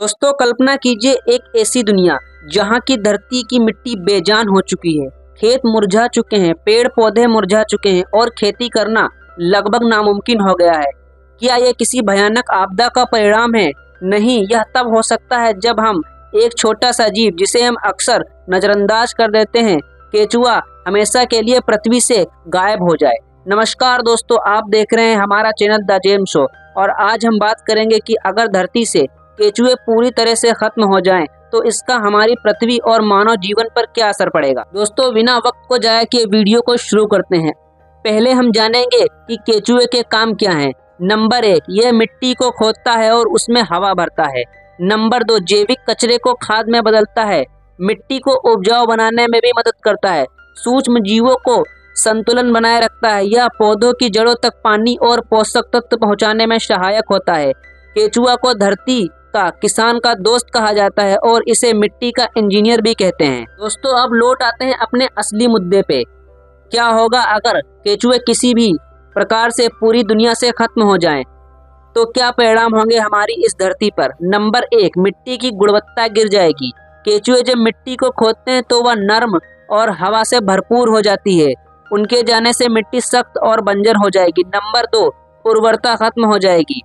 दोस्तों कल्पना कीजिए एक ऐसी दुनिया जहाँ की धरती की मिट्टी बेजान हो चुकी है, खेत मुरझा चुके हैं, पेड़ पौधे मुरझा चुके हैं और खेती करना लगभग नामुमकिन हो गया है। क्या यह किसी भयानक आपदा का परिणाम है? नहीं, यह तब हो सकता है जब हम एक छोटा सा जीव जिसे हम अक्सर नजरअंदाज कर देते हैं, केचुआ, हमेशा के लिए पृथ्वी से गायब हो जाए। नमस्कार दोस्तों, आप देख रहे हैं हमारा चैनल द जेम्स शो और आज हम बात करेंगे कि अगर धरती से केचुए पूरी तरह से खत्म हो जाएं तो इसका हमारी पृथ्वी और मानव जीवन पर क्या असर पड़ेगा। दोस्तों बिना वक्त को जाया किए वीडियो को शुरू करते हैं। पहले हम जानेंगे कि केचुए के काम क्या हैं। नंबर 1, यह मिट्टी को खोदता है और उसमें हवा भरता है। नंबर 2, जैविक कचरे को खाद में बदलता है, मिट्टी को उपजाऊ बनाने में भी मदद करता है, सूक्ष्म जीवों को संतुलन बनाए रखता है, यह पौधों की जड़ों तक पानी और पोषक तत्व पहुंचाने में सहायक होता है। केचुआ को धरती का किसान का दोस्त कहा जाता है और इसे मिट्टी का इंजीनियर भी कहते हैं। दोस्तों अब लौट आते हैं अपने असली मुद्दे पे। क्या होगा अगर केचुए किसी भी प्रकार से पूरी दुनिया से खत्म हो जाएं? तो क्या परिणाम होंगे हमारी इस धरती पर? नंबर 1, मिट्टी की गुणवत्ता गिर जाएगी। केचुए जब मिट्टी को खोदते हैं तो वह नर्म और हवा से भरपूर हो जाती है। उनके जाने से मिट्टी सख्त और बंजर हो जाएगी। नंबर 2, उर्वरता खत्म हो जाएगी।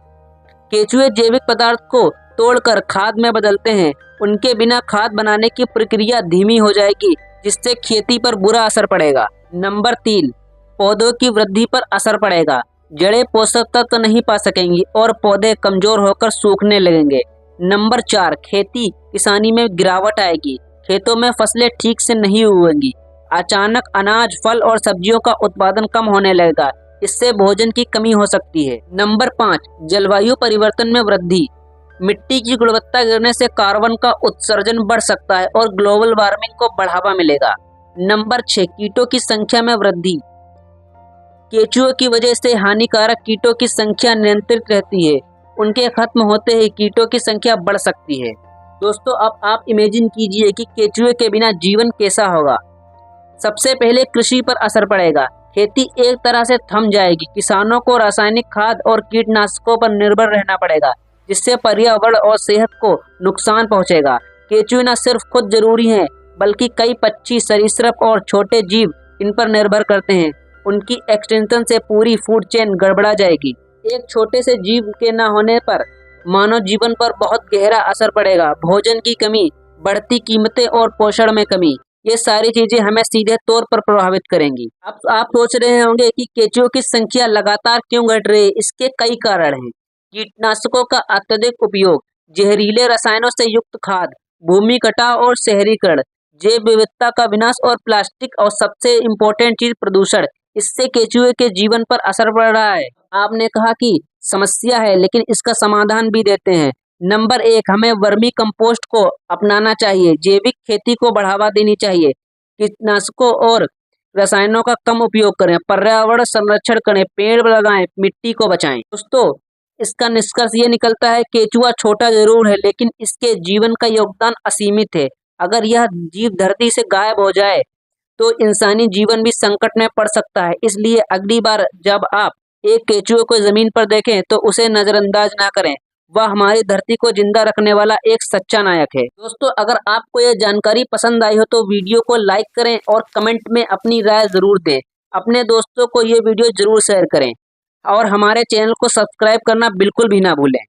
केचुए जैविक पदार्थ को तोड़कर खाद में बदलते हैं। उनके बिना खाद बनाने की प्रक्रिया धीमी हो जाएगी जिससे खेती पर बुरा असर पड़ेगा। नंबर 3, पौधों की वृद्धि पर असर पड़ेगा। जड़ें पोषक तत्व नहीं पा सकेंगी और पौधे कमजोर होकर सूखने लगेंगे। नंबर 4, खेती किसानी में गिरावट आएगी। खेतों में फसलें ठीक से नहीं उगेंगी। अचानक अनाज, फल और सब्जियों का उत्पादन कम होने लगेगा। इससे भोजन की कमी हो सकती है। नंबर 5, जलवायु परिवर्तन में वृद्धि। मिट्टी की गुणवत्ता गिरने से कार्बन का उत्सर्जन बढ़ सकता है और ग्लोबल वार्मिंग को बढ़ावा मिलेगा। नंबर 6, कीटों की संख्या में वृद्धि। केचुओं की वजह से हानिकारक कीटों की संख्या नियंत्रित रहती है। उनके खत्म होते ही कीटों की संख्या बढ़ सकती है। दोस्तों अब आप इमेजिन कीजिए कि केचुए के बिना जीवन कैसा होगा। सबसे पहले कृषि पर असर पड़ेगा। खेती एक तरह से थम जाएगी। किसानों को रासायनिक खाद और कीटनाशकों पर निर्भर रहना पड़ेगा जिससे पर्यावरण और सेहत को नुकसान पहुंचेगा। केचुए न सिर्फ खुद जरूरी हैं बल्कि कई पक्षी, सरीसृप और छोटे जीव इन पर निर्भर करते हैं। उनकी एक्सटेंशन से पूरी फूड चेन गड़बड़ा जाएगी। एक छोटे से जीव के न होने पर मानव जीवन पर बहुत गहरा असर पड़ेगा। भोजन की कमी, बढ़ती कीमतें और पोषण में कमी, ये सारी चीजें हमें सीधे तौर पर प्रभावित करेंगी। अब आप सोच रहे होंगे कि केचुओं की संख्या लगातार क्यों घट रही है। इसके कई कारण हैं। कीटनाशकों का अत्यधिक उपयोग, जहरीले रसायनों से युक्त खाद, भूमि कटाव और शहरीकरण, जैव विविधता का विनाश और प्लास्टिक, और सबसे इम्पोर्टेंट चीज प्रदूषण। इससे केचुए के जीवन पर असर पड़ रहा है। आपने कहा कि समस्या है लेकिन इसका समाधान भी देते हैं। नंबर 1, हमें वर्मी कंपोस्ट को अपनाना चाहिए। जैविक खेती को बढ़ावा देनी चाहिए। कीटनाशकों और रसायनों का कम उपयोग करें। पर्यावरण संरक्षण करें, पेड़ लगाएं, मिट्टी को बचाएं। दोस्तों इसका निष्कर्ष ये निकलता है, केचुआ छोटा जरूर है लेकिन इसके जीवन का योगदान असीमित है। अगर यह जीव धरती से गायब हो जाए तो इंसानी जीवन भी संकट में पड़ सकता है। इसलिए अगली बार जब आप एक केचुए को जमीन पर देखें तो उसे नजरअंदाज ना करें। वह हमारी धरती को जिंदा रखने वाला एक सच्चा नायक है। दोस्तों अगर आपको यह जानकारी पसंद आई हो तो वीडियो को लाइक करें और कमेंट में अपनी राय जरूर दें। अपने दोस्तों को ये वीडियो जरूर शेयर करें और हमारे चैनल को सब्सक्राइब करना बिल्कुल भी ना भूलें।